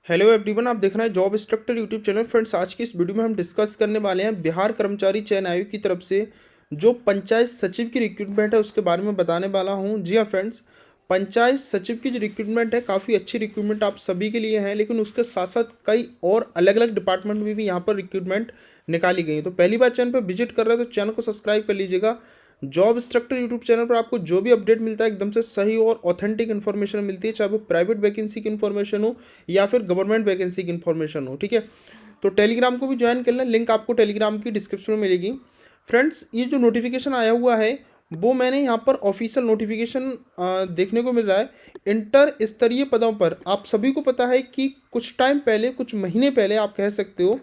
Hello everyone, आप देख रहे हैं job instructor YouTube channel. Friends, आज की इस वीडियो में हम डिस्कस करने वाले हैं बिहार कर्मचारी चयन आयोग की तरफ से जो पंचायत सचिव की रिक्रूटमेंट है उसके बारे में बताने वाला हूं। जी हाँ फ्रेंड्स, पंचायत सचिव की जो रिक्रूटमेंट है काफ़ी अच्छी रिक्रूटमेंट आप सभी के लिए है, लेकिन उसके साथ साथ कई और अलग अलग डिपार्टमेंट में भी यहाँ पर रिक्रूटमेंट निकाली गई है। तो पहली बार चैनल पर विजिट कर रहे हैं तो चैनल को सब्सक्राइब कर लीजिएगा। जॉब इंस्ट्रक्टर यूट्यूब चैनल पर आपको जो भी अपडेट मिलता है एकदम से सही और ऑथेंटिक इन्फॉर्मेशन मिलती है, चाहे वो प्राइवेट वैकेंसी की इन्फॉर्मेशन हो या फिर गवर्नमेंट वैकेंसी की इन्फॉर्मेशन हो। ठीक है, तो टेलीग्राम को भी ज्वाइन कर लें, लिंक आपको टेलीग्राम की डिस्क्रिप्शन में मिलेगी। फ्रेंड्स, ये जो नोटिफिकेशन आया हुआ है वो मैंने यहाँ पर ऑफिशियल नोटिफिकेशन देखने को मिल रहा है। इंटर स्तरीय पदों पर आप सभी को पता है कि कुछ टाइम पहले, कुछ महीने पहले आप कह सकते हो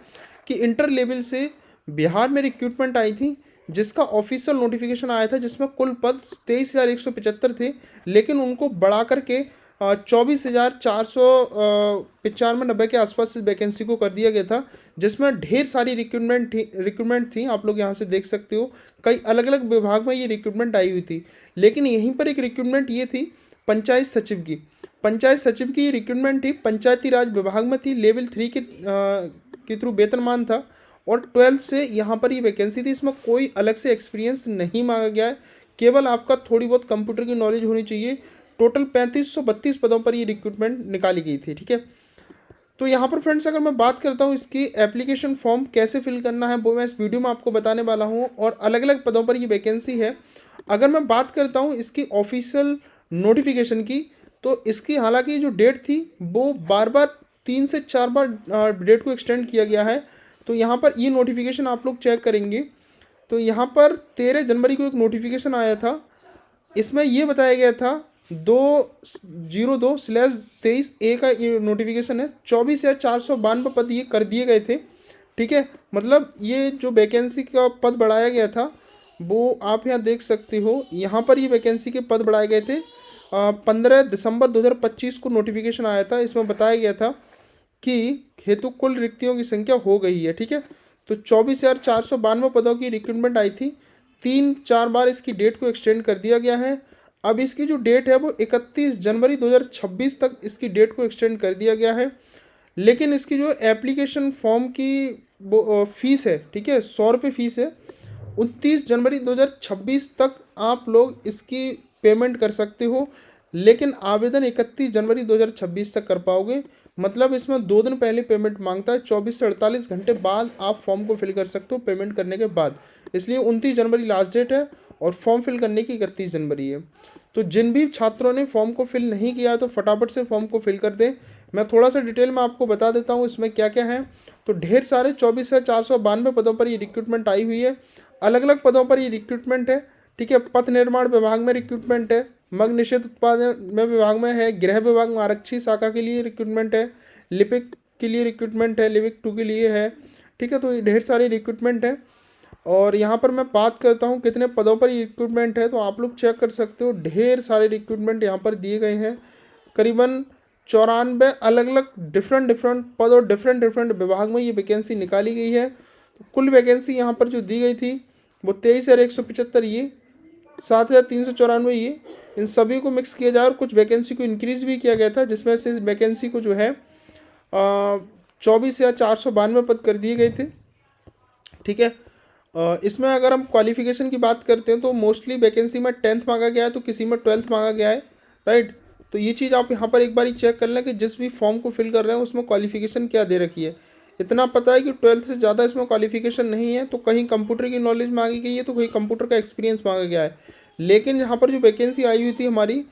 कि इंटर लेवल से बिहार में रिक्रूटमेंट आई थी, जिसका ऑफिशियल नोटिफिकेशन आया था, जिसमें कुल पद 23,175 थे, लेकिन उनको बढ़ा करके 24,495 के आसपास इस वैकेंसी को कर दिया गया था, जिसमें ढेर सारी रिक्रूटमेंट थी। आप लोग यहाँ से देख सकते हो कई अलग अलग विभाग में ये रिक्रूटमेंट आई हुई थी, लेकिन यहीं पर एक रिक्रूटमेंट ये थी पंचायत सचिव की। पंचायत सचिव की रिक्रूटमेंट थी, पंचायती राज विभाग में थी, लेवल 3 के थ्रू वेतनमान था और 12th से यहाँ पर ये वैकेंसी थी। इसमें कोई अलग से एक्सपीरियंस नहीं मांगा गया है, केवल आपका थोड़ी बहुत कंप्यूटर की नॉलेज होनी चाहिए। टोटल 3532 पदों पर ये रिक्रूटमेंट निकाली गई थी। ठीक है, तो यहाँ पर फ्रेंड्स अगर मैं बात करता हूँ इसकी एप्लीकेशन फॉर्म कैसे फिल करना है वो मैं इस वीडियो में आपको बताने वाला हूँ, और अलग अलग पदों पर ये वैकेंसी है। अगर मैं बात करता हूँ इसकी ऑफिशियल नोटिफिकेशन की, तो इसकी हालांकि जो डेट थी वो बार बार 3 से 4 बार डेट को एक्सटेंड किया गया है। तो यहाँ पर ये नोटिफिकेशन आप लोग चेक करेंगे तो यहाँ पर 13 जनवरी को एक नोटिफिकेशन आया था। इसमें ये बताया गया था 202/23 का ये नोटिफिकेशन है। 24,492 पद ये कर दिए गए थे। ठीक है, मतलब ये जो वैकेंसी का पद बढ़ाया गया था वो आप यहाँ देख सकते हो। यहाँ पर ये वैकेंसी के पद बढ़ाए गए थे। 15 दिसंबर 2025 को नोटिफिकेशन आया था। इसमें बताया गया था कि हेतु कुल रिक्तियों की संख्या हो गई है। ठीक है, तो 24,492 पदों की रिक्रूटमेंट आई थी। 3-4 बार इसकी डेट को एक्सटेंड कर दिया गया है। अब इसकी जो डेट है वो 31 जनवरी 2026 तक इसकी डेट को एक्सटेंड कर दिया गया है। लेकिन इसकी जो एप्लीकेशन फॉर्म की वो फीस है, ठीक है, 100 रुपये फीस है। 29 जनवरी 2026 तक आप लोग इसकी पेमेंट कर सकते हो, लेकिन आवेदन 31 जनवरी 2026 तक कर पाओगे। मतलब इसमें 2 दिन पहले पेमेंट मांगता है। 24 से 48 घंटे बाद आप फॉर्म को फिल कर सकते हो पेमेंट करने के बाद। इसलिए 29 जनवरी लास्ट डेट है और फॉर्म फिल करने की 31 जनवरी है। तो जिन भी छात्रों ने फॉर्म को फिल नहीं किया तो फटाफट से फॉर्म को फिल कर दें। मैं थोड़ा सा डिटेल में आपको बता देता हूँ इसमें क्या क्या है। तो ढेर सारे 24,492 पदों पर ये रिक्रूटमेंट आई हुई है। अलग अलग पदों पर ये रिक्रूटमेंट है। ठीक है, पथ निर्माण विभाग में रिक्रूटमेंट है, मद्य निषेध उत्पादन में विभाग में है, गृह विभाग में आरक्षी शाखा के लिए रिक्रूटमेंट है, लिपिक के लिए रिक्रूटमेंट है, लिपिक 2 के लिए है। ठीक है, तो ये ढेर सारी रिक्रूटमेंट है। और यहाँ पर मैं बात करता हूँ कितने पदों पर ये रिक्रूटमेंट है, तो आप लोग चेक कर सकते हो। ढेर सारे रिक्रूटमेंट यहाँ पर दिए गए हैं। करीबन 94 अलग अलग डिफरेंट पद और डिफरेंट विभाग में ये वैकेंसी निकाली गई है। तो कुल वैकेंसी यहाँ पर जो दी गई थी वो 23,175 ये, 7,394 ये, इन सभी को मिक्स किया जाए और कुछ वैकेंसी को इंक्रीज़ भी किया गया था, जिसमें से इस वैकेंसी को जो है 24,492 पद कर दिए गए थे। ठीक है, इसमें अगर हम क्वालिफिकेशन की बात करते हैं तो मोस्टली वैकेंसी में 10th मांगा गया है, तो किसी में 12th मांगा गया है। राइट, तो ये चीज़ आप यहाँ पर एक बार चेक कर लें कि जिस भी फॉर्म को फिल कर रहे हैं उसमें क्वालिफिकेशन क्या दे रखी है। इतना पता है कि 12th से ज़्यादा इसमें क्वालिफिकेशन नहीं है। तो कहीं कंप्यूटर की नॉलेज मांगी गई है तो कहीं कंप्यूटर का एक्सपीरियंस मांगा गया है। लेकिन यहाँ पर जो वैकेंसी आई हुई थी हमारी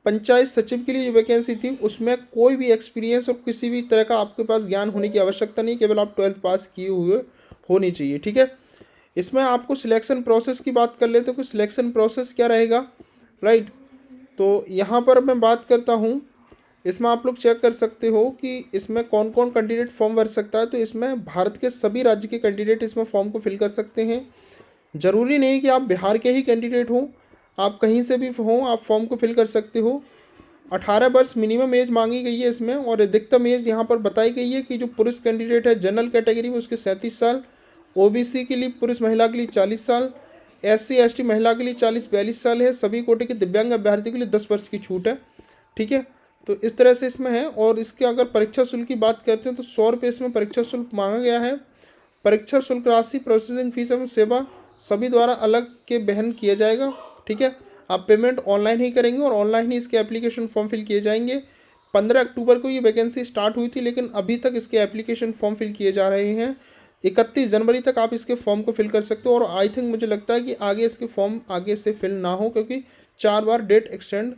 पंचायत सचिव के लिए जो वैकेंसी थी उसमें कोई भी एक्सपीरियंस और किसी भी तरह का आपके पास ज्ञान होने की आवश्यकता नहीं, केवल आप 12th पास किए हुए होनी चाहिए। ठीक है, इसमें आपको सिलेक्शन प्रोसेस की बात कर लेते तो कि सिलेक्शन प्रोसेस क्या रहेगा। राइट, तो यहाँ पर मैं बात करता हूँ, इसमें आप लोग चेक कर सकते हो कि इसमें कौन कौन कैंडिडेट फॉर्म भर सकता है। तो इसमें भारत के सभी राज्य के कैंडिडेट इसमें फॉर्म को फिल कर सकते हैं। ज़रूरी नहीं कि आप बिहार के ही कैंडिडेट हों, आप कहीं से भी हों आप फॉर्म को फिल कर सकते हो। 18 वर्ष मिनिमम एज मांगी गई है इसमें, और अधिकतम एज यहाँ पर बताई गई है कि जो पुरुष कैंडिडेट है जनरल कैटेगरी में उसके 37 साल, ओबीसी के लिए पुरुष महिला के लिए 40 साल, SC ST महिला के लिए 40-42 साल है। सभी कोटे के दिव्यांग अभ्यर्थी के लिए 10 वर्ष की छूट है। ठीक है, तो इस तरह से इसमें है। और इसके अगर परीक्षा शुल्क की बात करते हैं तो 100 रुपये इसमें परीक्षा शुल्क मांगा गया है। परीक्षा शुल्क राशि, प्रोसेसिंग फीस एवं सेवा सभी द्वारा अलग के वहन किया जाएगा। ठीक है, आप पेमेंट ऑनलाइन ही करेंगे और ऑनलाइन ही इसके एप्लीकेशन फॉर्म फिल किए जाएंगे। 15 अक्टूबर को ये वैकेंसी स्टार्ट हुई थी, लेकिन अभी तक इसके एप्लीकेशन फॉर्म फिल किए जा रहे हैं। 31 जनवरी तक आप इसके फॉर्म को फिल कर सकते हो। और आई थिंक मुझे लगता है कि आगे इसके फॉर्म आगे से फिल ना हो, क्योंकि 4 बार डेट एक्सटेंड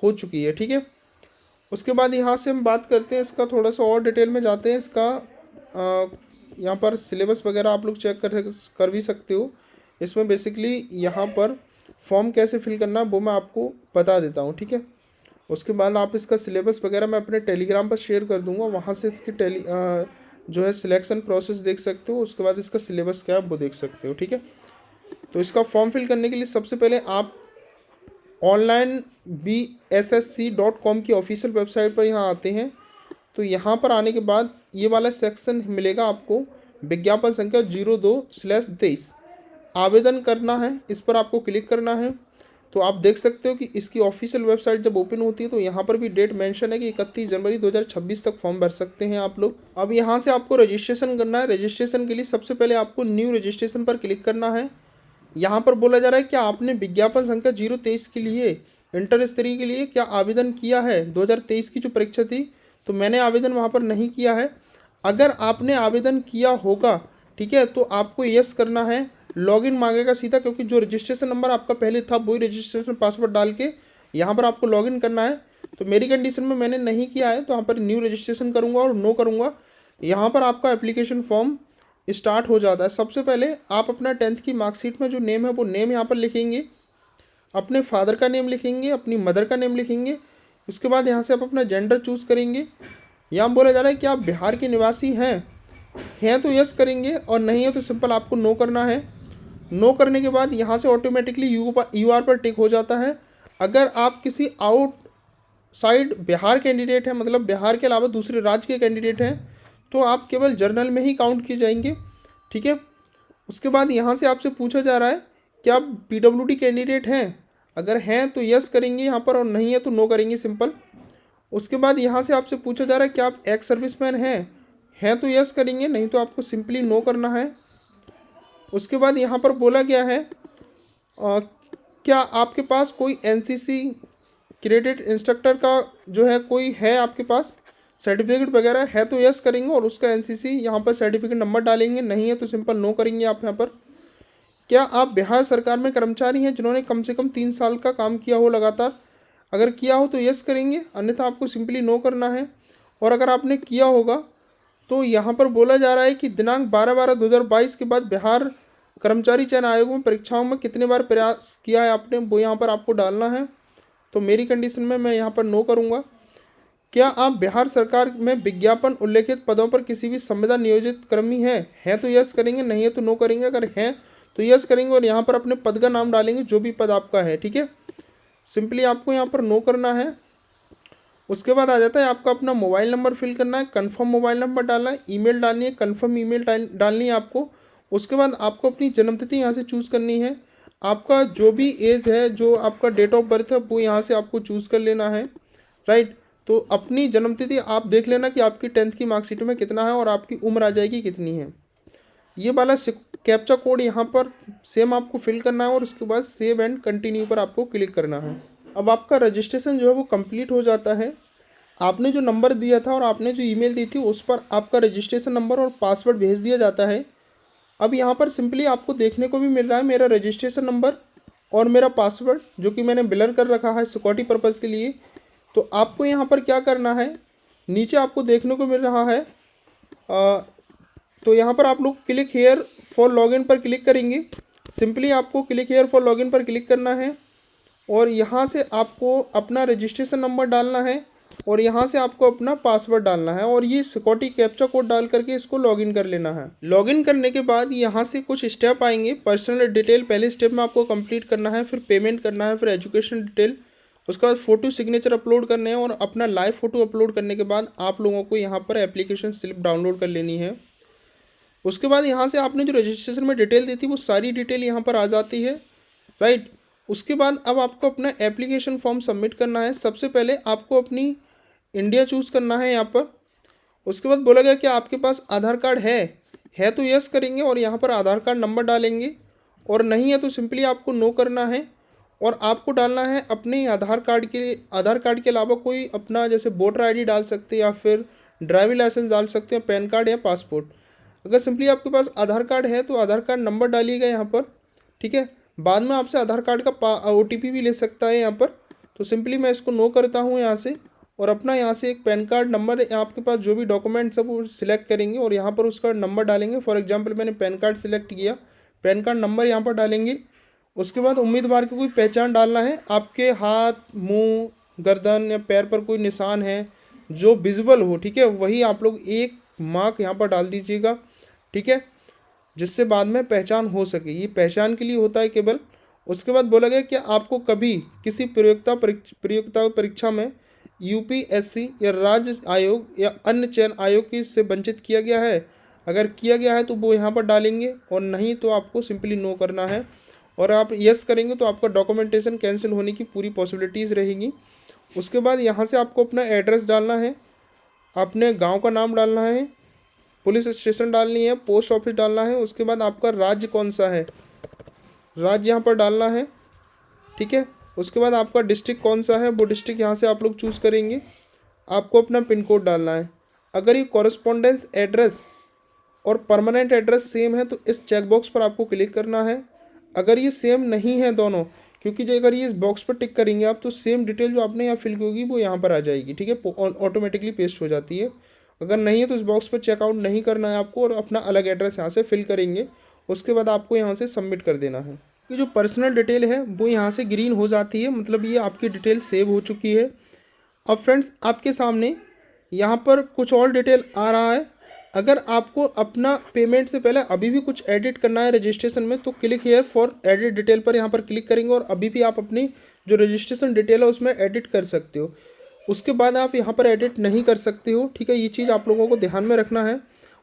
हो चुकी है। ठीक है, उसके बाद यहाँ से हम बात करते हैं इसका, थोड़ा सा और डिटेल में जाते हैं इसका। यहाँ पर सिलेबस वगैरह आप लोग चेक कर भी सकते हो। इसमें बेसिकली यहाँ पर फॉर्म कैसे फिल करना है वो मैं आपको बता देता हूँ। ठीक है, उसके बाद आप इसका सिलेबस वगैरह मैं अपने टेलीग्राम पर शेयर कर दूँगा, वहाँ से इसकी जो है सिलेक्शन प्रोसेस देख सकते हो। उसके बाद इसका सिलेबस क्या है वो देख सकते हो। ठीक है, तो इसका फॉर्म फिल करने के लिए सबसे पहले आप ऑनलाइन bssc.com की ऑफिशियल वेबसाइट पर यहाँ आते हैं। तो यहाँ पर आने के बाद ये वाला सेक्शन मिलेगा आपको, विज्ञापन संख्या 02/23 आवेदन करना है, इस पर आपको क्लिक करना है। तो आप देख सकते हो कि इसकी ऑफिशियल वेबसाइट जब ओपन होती है तो यहाँ पर भी डेट मेंशन है कि 31 जनवरी 2026 तक फॉर्म भर सकते हैं आप लोग। अब यहाँ से आपको रजिस्ट्रेशन करना है। रजिस्ट्रेशन के लिए सबसे पहले आपको न्यू रजिस्ट्रेशन पर क्लिक करना है। यहाँ पर बोला जा रहा है कि आपने विज्ञापन संख्या 023 के लिए इंटर स्तरीय के लिए क्या आवेदन किया है 2023 की जो परीक्षा थी। तो मैंने आवेदन वहाँ पर नहीं किया है। अगर आपने आवेदन किया होगा, ठीक है, तो आपको यस करना है। लॉगिन मांगेगा सीधा, क्योंकि जो रजिस्ट्रेशन नंबर आपका पहले था वही रजिस्ट्रेशन पासवर्ड डाल के यहाँ पर आपको लॉगिन करना है। तो मेरी कंडीशन में मैंने नहीं किया है, तो यहाँ पर न्यू रजिस्ट्रेशन करूँगा और नो करूँगा। यहाँ पर आपका एप्लीकेशन फॉर्म स्टार्ट हो जाता है। सबसे पहले आप अपना 10th की मार्कशीट में जो नेम है वो नेम यहाँ पर लिखेंगे, अपने फादर का नेम लिखेंगे, अपनी मदर का नेम लिखेंगे। उसके बाद यहाँ से आप अपना जेंडर चूज़ करेंगे। यहाँ बोला जा रहा है कि आप बिहार के निवासी हैं तो यस करेंगे, और नहीं है तो सिंपल आपको नो करना है। नो करने के बाद यहाँ से ऑटोमेटिकली UR पर टिक हो जाता है। अगर आप किसी आउटसाइड बिहार कैंडिडेट हैं, मतलब बिहार के अलावा दूसरे राज्य के कैंडिडेट हैं, तो आप केवल जर्नल में ही काउंट किए जाएंगे। ठीक है, उसके बाद यहाँ से आपसे पूछा जा रहा है कि आप PWD कैंडिडेट हैं। अगर हैं तो यस करेंगे यहाँ पर, और नहीं है तो नो करेंगे सिंपल। उसके बाद यहाँ से आपसे पूछा जा रहा है कि आप एक्स सर्विसमैन हैं तो यस करेंगे, नहीं तो आपको सिंपली नो करना है। उसके बाद यहाँ पर बोला गया है क्या आपके पास कोई NCC क्रेडिट इंस्ट्रक्टर का जो है कोई है आपके पास सर्टिफिकेट वगैरह है तो यस करेंगे, और उसका NCC यहाँ पर सर्टिफिकेट नंबर डालेंगे। नहीं है तो सिंपल नो करेंगे आप यहाँ पर। क्या आप बिहार सरकार में कर्मचारी हैं जिन्होंने कम से कम 3 साल का काम किया हो लगातार। अगर किया हो तो यस करेंगे, अन्यथा आपको सिंपली नो करना है। और अगर आपने किया होगा तो यहाँ पर बोला जा रहा है कि दिनांक 12/12/2022 के बाद बिहार कर्मचारी चयन आयोग में परीक्षाओं में कितने बार प्रयास किया है आपने, वो यहाँ पर आपको डालना है। तो मेरी कंडीशन में मैं यहाँ पर नो करूँगा। क्या आप बिहार सरकार में विज्ञापन उल्लेखित पदों पर किसी भी संविदा नियोजित कर्मी हैं तो यस करेंगे, नहीं है तो नो करेंगे। अगर हैं तो यस करेंगे और यहाँ पर अपने पद का नाम डालेंगे, जो भी पद आपका है। ठीक है, सिंपली आपको यहाँ पर नो करना है। उसके बाद आ जाता है आपका अपना मोबाइल नंबर फिल करना है, कंफर्म मोबाइल नंबर डालना है, ईमेल डालनी है, कंफर्म ईमेल डालनी है आपको। उसके बाद आपको अपनी जन्मतिथि यहाँ से चूज़ करनी है। आपका जो भी एज है, जो आपका डेट ऑफ बर्थ है, वो यहाँ से आपको चूज़ कर लेना है। राइट, तो अपनी जन्मतिथि आप देख लेना कि आपकी 10th की मार्कशीट में कितना है और आपकी उम्र आ जाएगी कितनी है। ये वाला कैप्चा कोड यहाँ पर सेम आपको फिल करना है और उसके बाद सेव एंड कंटिन्यू पर आपको क्लिक करना है। अब आपका रजिस्ट्रेशन जो है वो कंप्लीट हो जाता है। आपने जो नंबर दिया था और आपने जो ईमेल दी थी उस पर आपका रजिस्ट्रेशन नंबर और पासवर्ड भेज दिया जाता है। अब यहाँ पर सिंपली आपको देखने को भी मिल रहा है मेरा रजिस्ट्रेशन नंबर और मेरा पासवर्ड, जो कि मैंने ब्लर कर रखा है सिक्योरिटी पर्पज़ के लिए। तो आपको यहाँ पर क्या करना है, नीचे आपको देखने को मिल रहा है तो यहाँ पर आप लोग क्लिक हेयर फॉर लॉगिन पर क्लिक करेंगे। सिंपली आपको क्लिक हेयर फॉर लॉगिन पर क्लिक करना है और यहाँ से आपको अपना रजिस्ट्रेशन नंबर डालना है और यहाँ से आपको अपना पासवर्ड डालना है और ये सिक्योरिटी कैप्चा कोड डाल करके इसको लॉगिन कर लेना है। लॉगिन करने के बाद यहाँ से कुछ स्टेप आएंगे। पर्सनल डिटेल पहले स्टेप में आपको कंप्लीट करना है, फिर पेमेंट करना है, फिर एजुकेशन डिटेल, उसके बाद फ़ोटो सिग्नेचर अपलोड करने हैं और अपना लाइव फ़ोटो अपलोड करने के बाद आप लोगों को यहाँ पर एप्लीकेशन स्लिप डाउनलोड कर लेनी है। उसके बाद यहाँ से आपने जो रजिस्ट्रेशन में डिटेल दी थी वो सारी डिटेल यहाँ पर आ जाती है। राइट, उसके बाद अब आपको अपना एप्लीकेशन फॉर्म सबमिट करना है। सबसे पहले आपको अपनी इंडिया चूज़ करना है यहाँ पर। उसके बाद बोला गया कि आपके पास आधार कार्ड है तो यस करेंगे और यहाँ पर आधार कार्ड नंबर डालेंगे, और नहीं है तो सिंपली आपको नो करना है। और आपको डालना है अपने आधार कार्ड के अलावा कोई अपना, जैसे वोटर आईडी डाल सकते हैं या फिर ड्राइविंग लाइसेंस डाल सकते हैं, पैन कार्ड या पासपोर्ट। अगर सिंपली आपके पास आधार कार्ड है तो आधार कार्ड नंबर डालिएगा यहाँ पर, ठीक है। बाद में आपसे आधार कार्ड का OTP भी ले सकता है यहाँ पर। तो सिंपली मैं इसको नो करता हूँ यहाँ से, और अपना यहाँ से एक पैन कार्ड नंबर, आपके पास जो भी डॉक्यूमेंट्स है वो सिलेक्ट करेंगे और यहाँ पर उसका नंबर डालेंगे। फॉर एग्जांपल मैंने पैन कार्ड सिलेक्ट किया, पैन कार्ड नंबर यहाँ पर डालेंगे। उसके बाद उम्मीदवार की कोई पहचान डालना है, आपके हाथ, मुंह, गर्दन या पैर पर कोई निशान है जो विजिबल हो, ठीक है, वही आप लोग एक मार्क यहाँ पर डाल दीजिएगा, ठीक है, जिससे बाद में पहचान हो सके। ये पहचान के लिए होता है केवल। उसके बाद बोला गया कि आपको कभी किसी प्रतियोगिता परीक्षा में UPSC या राज्य आयोग या अन्य चयन आयोग की से वंचित किया गया है। अगर किया गया है तो वो यहाँ पर डालेंगे, और नहीं तो आपको सिंपली नो करना है। और आप यस करेंगे तो आपका डॉक्यूमेंटेशन कैंसिल होने की पूरी पॉसिबिलिटीज़ रहेगी। उसके बाद यहाँ से आपको अपना एड्रेस डालना है, अपने गांव का नाम डालना है, पुलिस स्टेशन डालनी है, पोस्ट ऑफिस डालना है। उसके बाद आपका राज्य कौन सा है, राज्य यहाँ पर डालना है, ठीक है। उसके बाद आपका डिस्ट्रिक्ट कौन सा है, वो डिस्ट्रिक्ट यहाँ से आप लोग चूज़ करेंगे। आपको अपना पिन कोड डालना है। अगर ये कॉरेस्पॉन्डेंस एड्रेस और परमानेंट एड्रेस सेम है तो इस चेकबॉक्स पर आपको क्लिक करना है। अगर ये सेम नहीं है दोनों, क्योंकि जो अगर ये इस बॉक्स पर टिक करेंगे आप तो सेम डिटेल जो आपने यहाँ फिल की होगी वो यहाँ पर आ जाएगी, ठीक है, ऑटोमेटिकली पेस्ट हो जाती है। अगर नहीं है तो इस बॉक्स पर चेकआउट नहीं करना है आपको, और अपना अलग एड्रेस यहाँ से फिल करेंगे। उसके बाद आपको यहाँ से सबमिट कर देना है। कि जो पर्सनल डिटेल है वो यहाँ से ग्रीन हो जाती है, मतलब ये आपकी डिटेल सेव हो चुकी है। अब फ्रेंड्स आपके सामने यहाँ पर कुछ और डिटेल आ रहा है। अगर आपको अपना पेमेंट से पहले अभी भी कुछ एडिट करना है रजिस्ट्रेशन में तो click here for edit detail पर यहाँ पर क्लिक करेंगे, और अभी भी आप अपनी जो रजिस्ट्रेशन डिटेल है उसमें एडिट कर सकते हो। उसके बाद आप यहाँ पर एडिट नहीं कर सकते हो, ठीक है, ये चीज़ आप लोगों को ध्यान में रखना है।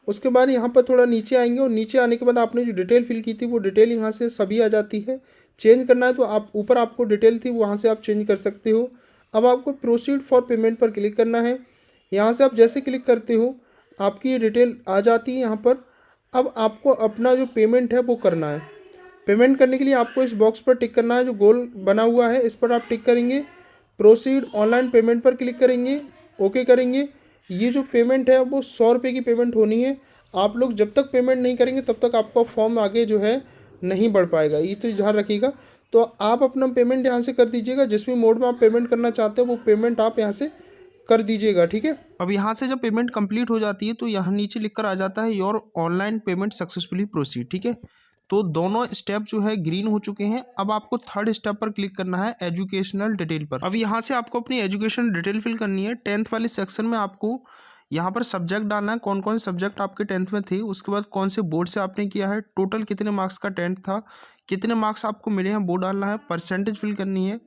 उसके बाद यहाँ पर थोड़ा नीचे आएंगे, और नीचे आने के बाद आपने जो डिटेल फिल की थी वो डिटेल यहाँ से सभी आ जाती है। चेंज करना है तो आप ऊपर आपको डिटेल थी वहाँ से आप चेंज कर सकते हो। अब आपको प्रोसीड फॉर पेमेंट पर क्लिक करना है। यहाँ से आप जैसे क्लिक करते हो आपकी ये डिटेल आ जाती है यहाँ पर। अब आपको अपना जो पेमेंट है वो करना है। पेमेंट करने के लिए आपको इस बॉक्स पर टिक करना है, जो गोल बना हुआ है इस पर आप टिक करेंगे। प्रोसीड ऑनलाइन पेमेंट पर क्लिक करेंगे, ओके करेंगे। ये जो पेमेंट है वो 100 रुपये की पेमेंट होनी है। आप लोग जब तक पेमेंट नहीं करेंगे तब तक आपका फॉर्म आगे जो है नहीं बढ़ पाएगा, ये तो ध्यान रखिएगा। तो आप अपना पेमेंट यहाँ से कर दीजिएगा, जिस भी मोड में आप पेमेंट करना चाहते हो वो पेमेंट आप यहाँ से कर दीजिएगा, ठीक है। अब यहाँ से जब पेमेंट कंप्लीट हो जाती है तो यहाँ नीचे लिखकर आ जाता है your online payment successfully proceed, ठीक है। तो दोनों स्टेप जो है ग्रीन हो चुके हैं। अब आपको थर्ड स्टेप पर क्लिक करना है एजुकेशनल डिटेल पर। अब यहाँ से आपको अपनी एजुकेशन डिटेल फिल करनी है। 10th वाले सेक्शन में आपको यहाँ पर सब्जेक्ट डालना है, कौन कौन सब्जेक्ट आपके 10th में थे। उसके बाद कौन से बोर्ड से आपने किया है, टोटल कितने मार्क्स का 10th था, कितने मार्क्स आपको मिले हैं वो डालना है, परसेंटेज फिल करनी है।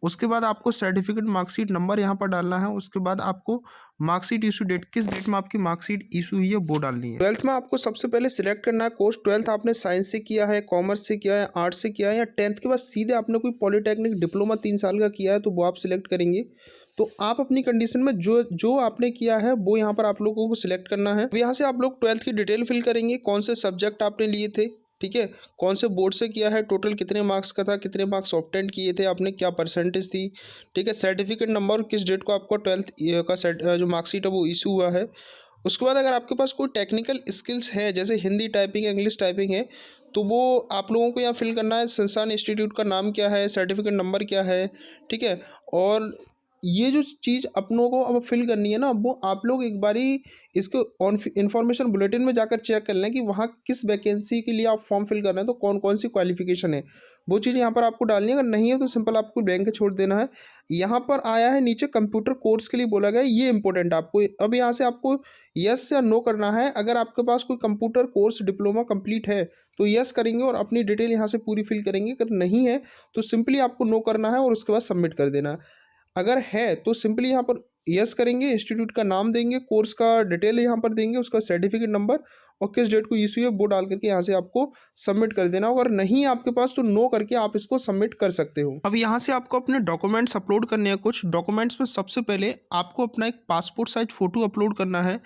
उसके बाद आपको सर्टिफिकेट मार्कशीट नंबर यहाँ पर डालना है। उसके बाद आपको मार्कशीट इशू डेट, किस डेट में आपकी मार्कशीट इशू हुई है वो डालनी है। 12th में आपको सबसे पहले सिलेक्ट करना है कोर्स। 12th आपने साइंस से किया है, कॉमर्स से किया है, आर्ट्स से किया है, या 10th के बाद सीधे आपने कोई पॉलीटेक्निक डिप्लोमा 3 साल का किया है तो वो आप सिलेक्ट करेंगे। तो आप अपनी कंडीशन में जो जो आपने किया है वो यहाँ पर आप लोगों को सिलेक्ट करना है। यहाँ से आप लोग 12th की डिटेल फिल करेंगे, कौन से सब्जेक्ट आपने लिए थे, ठीक है, कौन से बोर्ड से किया है, टोटल कितने मार्क्स का था, कितने मार्क्स ऑब्टेन किए थे आपने, क्या परसेंटेज थी, ठीक है, सर्टिफिकेट नंबर, किस डेट को आपको 12th का जो मार्कशीट है वो इशू हुआ है। उसके बाद अगर आपके पास कोई टेक्निकल स्किल्स है जैसे हिंदी टाइपिंग, इंग्लिश टाइपिंग है तो वो आप लोगों को यहाँ फिल करना है। संस्थान इंस्टीट्यूट का नाम क्या है, सर्टिफिकेट नंबर क्या है, ठीक है। और ये जो चीज़ अपनों को अब फिल करनी है ना, वो आप लोग एक बारी इसको ऑन इन्फॉर्मेशन बुलेटिन में जाकर चेक कर लें कि वहाँ किस वैकेंसी के लिए आप फॉर्म फिल कर रहे हैं, तो कौन कौन सी क्वालिफिकेशन है वो चीज़ यहाँ पर आपको डालनी है। अगर नहीं है तो सिंपल आपको ब्लैंक छोड़ देना है। यहाँ पर आया है नीचे कंप्यूटर कोर्स के लिए बोला गया है, ये इंपॉर्टेंट आपको। अब यहाँ से आपको यस या नो करना है। अगर आपके पास कोई कंप्यूटर कोर्स डिप्लोमा कंप्लीट है तो यस करेंगे और अपनी डिटेल यहाँ से पूरी फिल करेंगे। अगर नहीं है तो सिंपली आपको नो करना है और उसके बाद सबमिट कर देना है। अगर है तो सिंपली यहाँ पर यस करेंगे, इंस्टीट्यूट का नाम देंगे, कोर्स का डिटेल यहाँ पर देंगे, उसका सर्टिफिकेट नंबर और किस डेट को इशू है वो डाल करके यहाँ से आपको सबमिट कर देना होगा। अगर नहीं आपके पास तो नो करके आप इसको सबमिट कर सकते हो। अब यहाँ से आपको अपने डॉक्यूमेंट्स अपलोड करने हैं। कुछ डॉक्यूमेंट्स में सबसे पहले आपको अपना एक पासपोर्ट साइज फ़ोटो अपलोड करना है,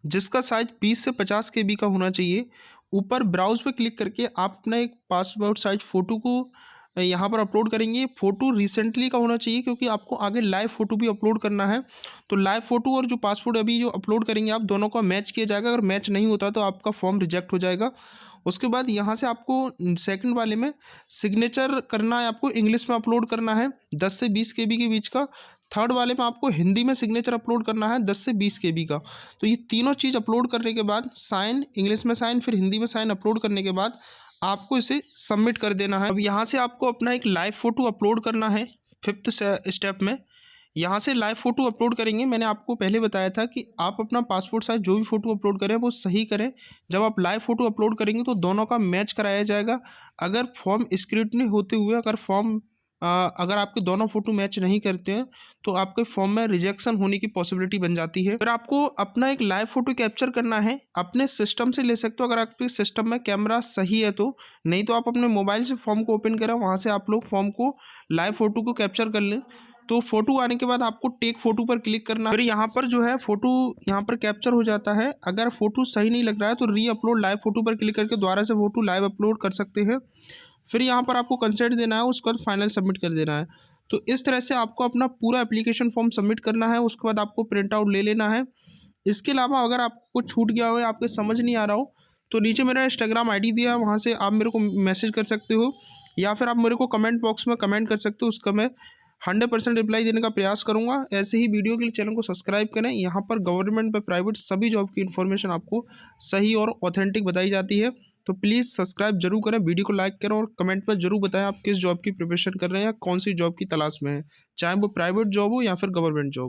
जिसका साइज 20 से 50 KB का होना चाहिए। ऊपर ब्राउज पे क्लिक करके आप अपना एक पासपोर्ट साइज फ़ोटो को यहाँ पर अपलोड करेंगे। फ़ोटो रिसेंटली का होना चाहिए, क्योंकि आपको आगे लाइव फ़ोटो भी अपलोड करना है। तो लाइव फ़ोटो और जो पासपोर्ट अभी जो अपलोड करेंगे आप, दोनों का मैच किया जाएगा। अगर मैच नहीं होता तो आपका फॉर्म रिजेक्ट हो जाएगा। उसके बाद यहाँ से आपको सेकंड वाले में सिग्नेचर करना है, आपको इंग्लिश में अपलोड करना है 10 से 20 KB के बीच का। थर्ड वाले में आपको हिंदी में सिग्नेचर अपलोड करना है 10 से 20 KB का। तो ये तीनों चीज़ अपलोड करने के बाद साइन, इंग्लिश में साइन फिर हिंदी में साइन अपलोड करने के बाद आपको इसे सबमिट कर देना है। अब यहाँ से आपको अपना एक लाइव फ़ोटो अपलोड करना है 5th स्टेप में। यहाँ से लाइव फ़ोटो अपलोड करेंगे। मैंने आपको पहले बताया था कि आप अपना पासपोर्ट साइज जो भी फ़ोटो अपलोड करें वो सही करें। जब आप लाइव फ़ोटो अपलोड करेंगे तो दोनों का मैच कराया जाएगा। अगर फॉर्म स्क्रूटनी होते हुए अगर आपके दोनों फ़ोटो मैच नहीं करते हैं तो आपके फॉर्म में रिजेक्शन होने की पॉसिबिलिटी बन जाती है। फिर आपको अपना एक लाइव फ़ोटो कैप्चर करना है। अपने सिस्टम से ले सकते हो अगर आपके सिस्टम में कैमरा सही है तो, नहीं तो आप अपने मोबाइल से फॉर्म को ओपन करें, वहाँ से आप लोग फॉर्म को लाइव फ़ोटो को कैप्चर कर लें। तो फ़ोटो आने के बाद आपको टेक फ़ोटो पर क्लिक करना है। फिर यहाँ पर जो है फ़ोटो यहाँ पर कैप्चर हो जाता है। अगर फ़ोटो सही नहीं लग रहा है तो री अपलोड लाइव फ़ोटो पर क्लिक करके दोबारा से फ़ोटो लाइव अपलोड कर सकते हैं। फिर यहाँ पर आपको कंसेंट देना है, उसके बाद फाइनल सबमिट कर देना है। तो इस तरह से आपको अपना पूरा एप्लीकेशन फॉर्म सबमिट करना है। उसके बाद आपको प्रिंट आउट ले लेना है। इसके अलावा अगर आपको छूट गया हो या आपको समझ नहीं आ रहा हो तो नीचे मेरा इंस्टाग्राम ID दिया है, वहाँ से आप मेरे को मैसेज कर सकते हो या फिर आप मेरे को कमेंट बॉक्स में कमेंट कर सकते हो। उसका मैं 100% रिप्लाई देने का प्रयास करूंगा। ऐसे ही वीडियो के लिए चैनल को सब्सक्राइब करें। यहाँ पर गवर्नमेंट व प्राइवेट सभी जॉब की इन्फॉर्मेशन आपको सही और ऑथेंटिक बताई जाती है। तो प्लीज़ सब्सक्राइब जरूर करें, वीडियो को लाइक करें और कमेंट पर जरूर बताएं आप किस जॉब की प्रिपरेशन कर रहे हैं या कौन सी जॉब की तलाश में है, चाहे वो प्राइवेट जॉब हो या फिर गवर्नमेंट जॉब।